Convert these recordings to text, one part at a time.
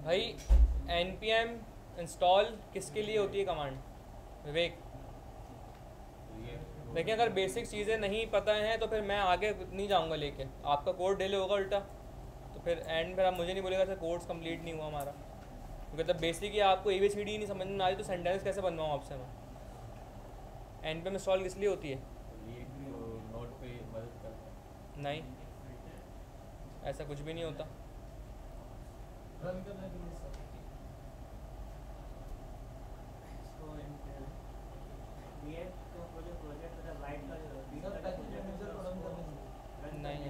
भाई npm install किसके लिए होती है कमांड विवेक? देखिए अगर बेसिक चीज़ें नहीं पता हैं तो फिर मैं आगे नहीं जाऊंगा लेके, आपका कोड डिले होगा उल्टा, तो फिर एंड में आप मुझे नहीं बोलेगा सर कोर्स कंप्लीट नहीं हुआ हमारा, क्योंकि जब बेसिक ही आपको ABCD ही नहीं समझ में आ रही तो सेंटेंस कैसे बनवाऊँ आपसे मैं? npm इंस्टॉल किस लिए होती है? नोट पे मदद करता है। नहीं, ऐसा कुछ भी नहीं होता। रन करने के लिए सब नहीं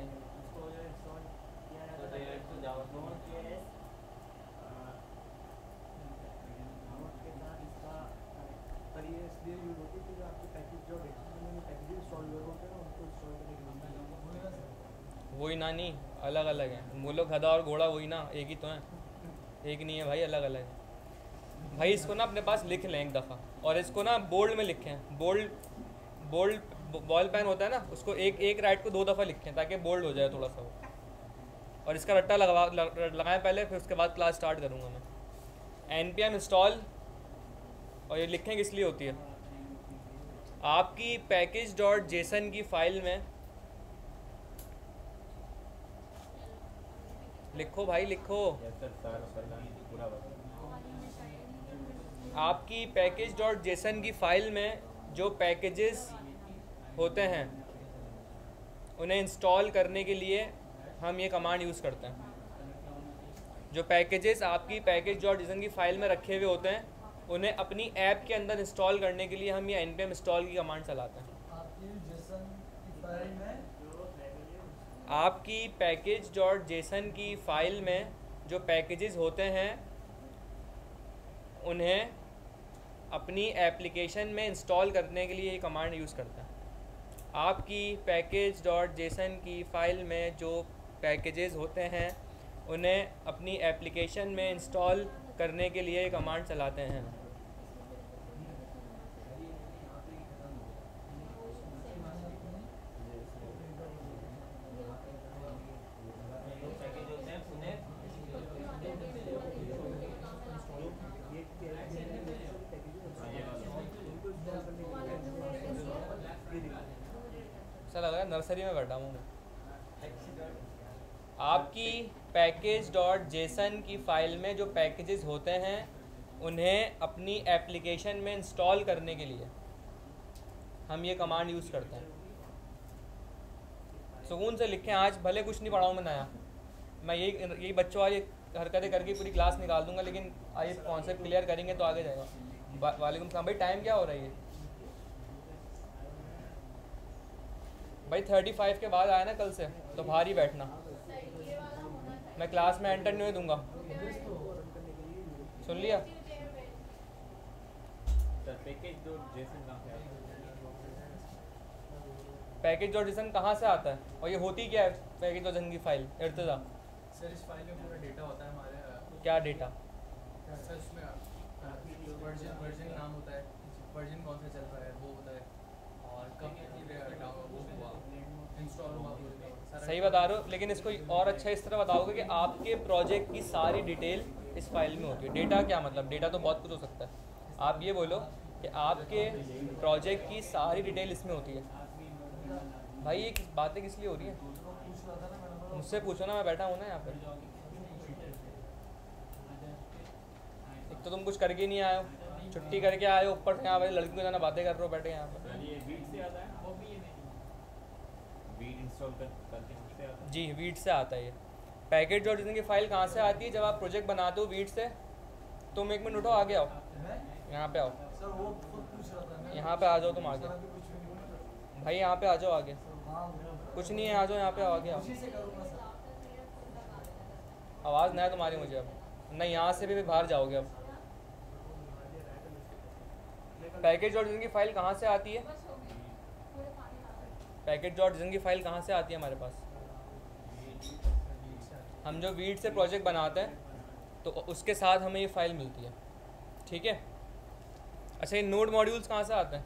वही ना, नहीं अलग अलग है। वो लोग गधा और घोड़ा वही ना, एक ही तो है, एक नहीं है भाई, अलग अलग है भाई। इसको ना अपने पास लिख लें एक दफ़ा, और इसको ना बोल्ड में लिखें। बोल्ड बोल्ड बॉल पेन होता है ना, उसको एक एक राइट को 2 दफ़ा लिखें ताकि बोल्ड हो जाए थोड़ा सा वो। और इसका रट्टा लगाएं पहले, फिर उसके बाद क्लास स्टार्ट करूँगा मैं। npm इंस्टॉल, और ये लिखें किस लिए होती है? आपकी package.json की फ़ाइल में लिखो भाई लिखो। आपकी package.json की फ़ाइल में जो पैकेजेस होते हैं उन्हें इंस्टॉल करने के लिए हम ये कमांड यूज़ करते हैं। जो पैकेजेस आपकी package.json की फ़ाइल में रखे हुए होते हैं उन्हें अपनी ऐप के अंदर इंस्टॉल करने के लिए हम ये npm इंस्टॉल की कमांड चलाते हैं। आपकी package.json की फ़ाइल में जो पैकेजेस होते हैं उन्हें अपनी एप्लीकेशन में इंस्टॉल करने के लिए ये कमांड यूज़ करते हैं। आपकी package.json की फ़ाइल में जो पैकेजेस होते हैं उन्हें अपनी एप्लीकेशन में इंस्टॉल करने के लिए ये कमांड चलाते हैं। ऐसा लग रहा है नर्सरी में बैठा हूँ मैं। आपकी package.json की फ़ाइल में जो पैकेजेस होते हैं उन्हें अपनी एप्लीकेशन में इंस्टॉल करने के लिए हम ये कमांड यूज़ करते हैं। सुकून से लिखें, आज भले कुछ नहीं पढ़ाऊँ मैं नया, मैं यही बच्चों वाली हरकतें करके पूरी क्लास निकाल दूंगा, लेकिन आइए कॉन्सेप्ट क्लियर करेंगे तो आगे जाएगा। वालेकुम सलाम भाई, टाइम क्या हो रही है भाई? 35 के बाद आया ना कल से, तो बाहर ही बैठना, मैं क्लास में एंटर नहीं होने दूंगा। सुन लिया? पैकेज.json कहाँ से आता है और ये होती क्या है पैकेज.json की फ़ाइल? इर्तिज़ा सर इस फाइल में पूरा डेटा होता है हमारे। क्या डेटा? सर इसमें वर्जन नाम होता है, वर्जन कौन सा चल रहा है वो होता है, और कब वो हुआ इंस्टॉल हुआ, सही बता रहे हो, लेकिन इसको और अच्छा इस तरह बताओगे कि आपके प्रोजेक्ट की सारी डिटेल इस फाइल में होती है। डेटा क्या मतलब? डेटा तो बहुत कुछ हो सकता है। आप ये बोलो कि आपके प्रोजेक्ट की सारी डिटेल इसमें होती है। भाई ये बातें किस लिए हो रही हैं? मुझसे पूछो ना, मैं बैठा हूँ ना यहाँ पर। एक तो तुम कुछ करके नहीं आए हो, छुट्टी करके आए हो, ऊपर से यहाँ पर लड़कियों के साथ बातें कर रहे हो बैठे यहाँ पर। जी वीट से आता है ये। पैकेज.json की फ़ाइल कहाँ से आती है? जब आप प्रोजेक्ट बनाते हो वीट से। तुम एक मिनट उठो, आगे आओ, यहाँ पे आओ, यहाँ पे आ जाओ, तुम आगे भाई, यहाँ पे आ जाओ आगे। कुछ नहीं है, आ जाओ यहाँ पे, आगे आओ। आवाज़ ना है तुम्हारी मुझे अब, नहीं यहाँ से भी बाहर जाओगे अब। पैकेज.json की फ़ाइल कहाँ से आती है? पैकेज.json की फ़ाइल कहाँ से आती है हमारे पास? हम जो वीट से प्रोजेक्ट बनाते हैं तो उसके साथ हमें ये फ़ाइल मिलती है, ठीक है। अच्छा, ये नोड मॉड्यूल्स कहाँ से आते हैं?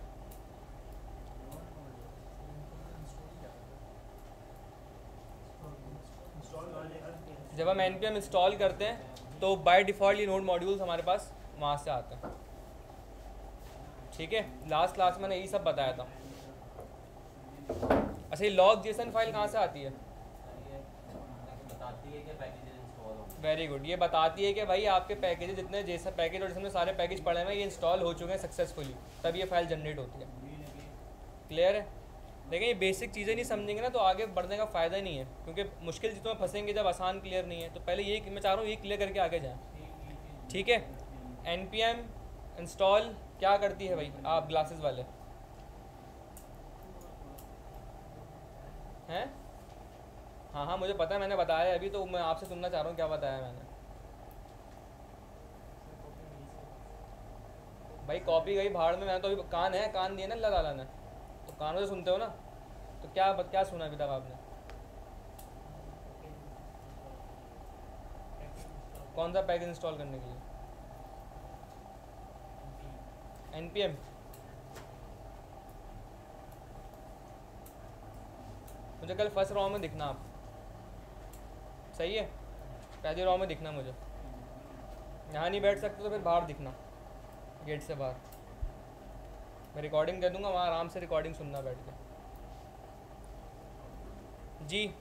जब हम npm इंस्टॉल करते हैं तो बाय डिफ़ॉल्ट ये नोड मॉड्यूल्स हमारे पास वहाँ से आते हैं। ठीक है, लास्ट क्लास में मैंने यही सब बताया था। अच्छा, ये लॉग जेसन फाइल कहाँ से आती है? बताती है कि पैकेजेस इंस्टॉल हो। वेरी गुड, ये बताती है कि भाई आपके पैकेजेस जितने जैसा पैकेज और जिसमें सारे पैकेज पड़े हैं ये इंस्टॉल हो चुके हैं सक्सेसफुली, तब ये फाइल जनरेट होती है। क्लियर है? लेकिन ये बेसिक चीज़ें नहीं समझेंगे ना तो आगे बढ़ने का फ़ायदा नहीं है, क्योंकि मुश्किल चीज़ों में फंसेंगे जब आसान क्लियर नहीं है। तो पहले ये मैं चाह रहा हूँ ये क्लियर करके आगे जाएँ। ठीक है, npm इंस्टॉल क्या करती है भाई आप ग्लासेस वाले हैं? हाँ हाँ मुझे पता है, मैंने बताया है अभी, तो मैं आपसे सुनना चाह रहा हूँ क्या बताया मैंने। भाई कॉपी गई भाड़ में, मैंने तो अभी कान है, कान दिए ना अल्लाह ताला ने, तो कानों से सुनते हो ना। तो क्या सुना अभी तक आपने? कौन सा पैकेज इंस्टॉल करने के लिए? npm। मुझे कल फर्स्ट रॉ में दिखना आप, सही है? पहली रॉ में दिखना मुझे, यहाँ नहीं बैठ सकते तो फिर बाहर दिखना, गेट से बाहर। मैं रिकॉर्डिंग दे दूंगा, वहाँ आराम से रिकॉर्डिंग सुनना बैठ के। जी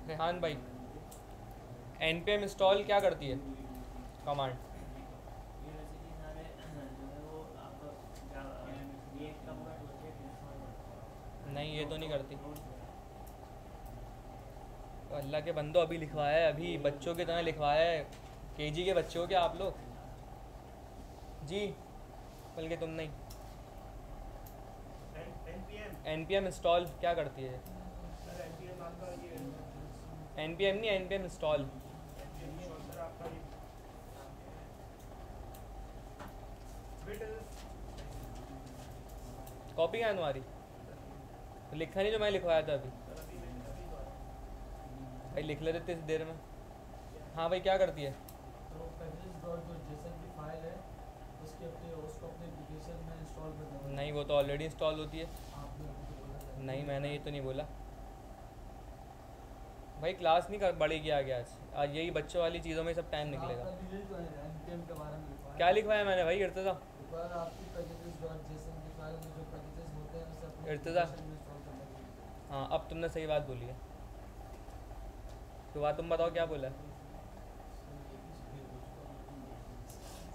रेहान भाई, npm इंस्टॉल क्या करती है कमांड? नहीं ये तो नहीं करती। तो अल्लाह के बंदो अभी लिखवाया है, अभी बच्चों की तरह लिखवाया है। केजी के बच्चे हो क्या आप लोग? जी बल्कि तुम नहीं। npm इंस्टॉल क्या करती है? npm नहीं, npm इंस्टॉल। कॉपी क्या है तुम्हारी? तो लिखा नहीं जो मैं लिखवाया था अभी। भाई लिख लेते इस देर में। हाँ भाई क्या करती है? तो पैकेजेस डॉट जो जेसन की फाइल है उसके उसको अपने एप्लीकेशन में इंस्टॉल करना है। नहीं वो तो ऑलरेडी इंस्टॉल होती है। आपने तो बोला था। नहीं मैंने ये तो नहीं बोला भाई, क्लास नहीं कर बढ़ेगी आगे। आज यही बच्चों वाली चीज़ों में सब टाइम निकलेगा। npm के बारे में लिखवाया। क्या लिखवाया मैंने भाई? इर्तिज़ा आपकी पैकेजेस डॉट जेसन की फाइल में जो पैकेजेस होते हैं उसे अपने इर्तिज़ा। एप्लीकेशन में इंस्टॉल करने के लिए। हाँ अब तुमने सही बात बोली है। तो बात तुम बताओ क्या बोला है?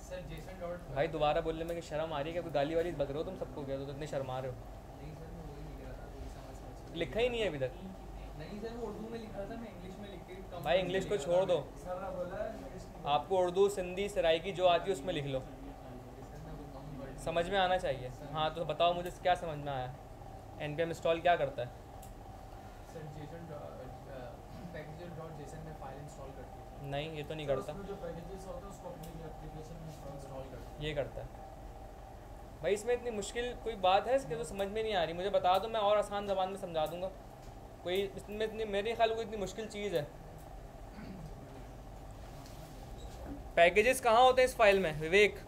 सर जेसन डॉट भाई दोबारा बोलने में कि शर्म आ रही है क्या? कोई गाली वाली बक रहे हो तुम सबको क्या? तो इतने शर्मा रहे हो। नहीं सर मैं वही लिख रहा था, वही समझ में। लिखा ही नहीं है अभी तक। नहीं सर मैं उर्दू में लिख रहा था, मैं इंग्लिश में लिख के भाई इंग्लिश को छोड़ दो, सर ने बोला इंग्लिश नहीं। आपको उर्दू सिंधी सराइकी जो आती है उसमें लिख लो, सर मैं बोलता हूँ वर्ड समझ में आना चाहिए। हाँ तो बताओ मुझे क्या समझ में आया? npm इंस्टॉल क्या करता है? Sir Jason packages dot JSON में फाइल इंस्टॉल करती है। नहीं ये तो नहीं सर, करता। उसमें जो पैकेजेस होते हैं उसको अपनी एप्लीकेशन में इंस्टॉल करती है। ये करता है भाई। इसमें इतनी मुश्किल कोई बात है इसके तो समझ में नहीं आ रही? मुझे बता दो, मैं और आसान ज़बान में समझा दूंगा। कोई इसमें इतनी मेरे ख्याल को इतनी मुश्किल चीज़ है? पैकेजेस कहाँ होते हैं इस फाइल में विवेक?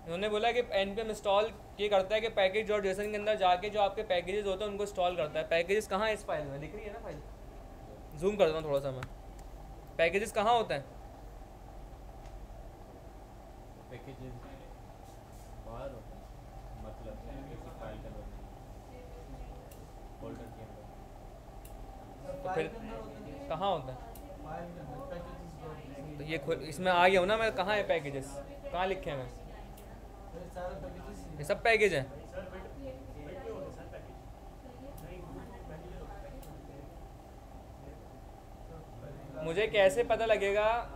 उन्होंने बोला कि npm इंस्टॉल ये करता है कि पैकेज डॉट जेसन के अंदर जाके जो आपके पैकेजेस होते हैं उनको इंस्टॉल करता है। पैकेजेस कहाँ है इस फाइल में? दिख रही है ना फाइल? जूम करता हूँ थोड़ा सा मैं। पैकेजेस कहाँ होते हैं? पैकेजेस बाहर होता है, मतलब किसी फाइल के अंदर फोल्डर के अंदर। तो फिर कहाँ होता है? फाइल के अंदर पैकेजेस डॉट जेसन। तो ये इसमें आ गया हूँ ना मैं। कहाँ है पैकेजेस? कहाँ लिखे हैं मैं? ये सारे पैकेजेस ये सब पैकेज हैं। मुझे कैसे पता लगेगा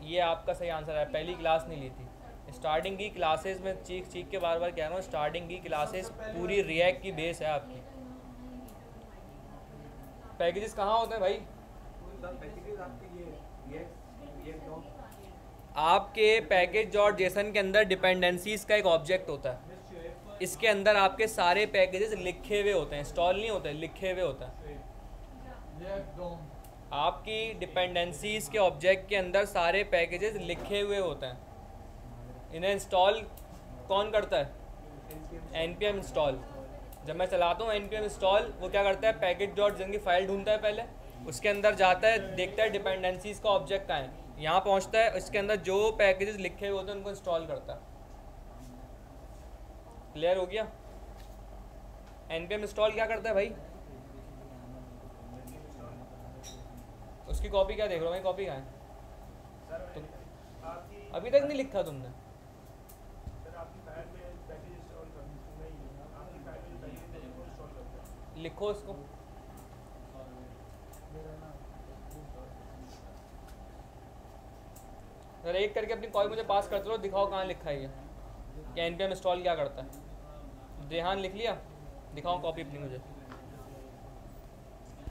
ये आपका सही आंसर है? पहली क्लास नहीं ली थी। स्टार्टिंग की क्लासेस में चीख चीख के बार बार कह रहा हूँ, स्टार्टिंग की क्लासेस पूरी रिएक्ट की बेस है आपकी। पैकेजेस कहाँ होते हैं भाई? आपके पैकेज डॉट जेसन के अंदर डिपेंडेंसीज का एक ऑब्जेक्ट होता है। इसके अंदर आपके सारे पैकेजेस लिखे हुए होते हैं, इंस्टॉल नहीं होते, लिखे हुए होते हैं। React DOM. आपकी डिपेंडेंसीज के ऑब्जेक्ट के अंदर सारे पैकेजेस लिखे हुए होते हैं। इन्हें इंस्टॉल कौन करता है? npm install. जब मैं चलाता हूँ npm इंस्टॉल, वो क्या करता है? पैकेज डॉट जेसन की फाइल ढूंढता है पहले, उसके अंदर जाता है, देखता है डिपेंडेंसीज का ऑब्जेक्ट कहाँ है, यहाँ पहुँचता है, इसके अंदर जो पैकेजेस लिखे हुए होते हैं उनको इंस्टॉल करता है। क्लियर हो गया? npm इंस्टॉल क्या करता है भाई? उसकी कॉपी क्या देख रहे हो भाई, कॉपी कहाँ है? तो अभी तक नहीं लिखा तुमने? लिखो उसको। अगर एक करके अपनी कॉपी मुझे पास करते रहो, दिखाओ कहाँ लिखा है ये कि npm इंस्टॉल क्या करता है। देहान लिख लिया? दिखाओ कॉपी अपनी मुझे।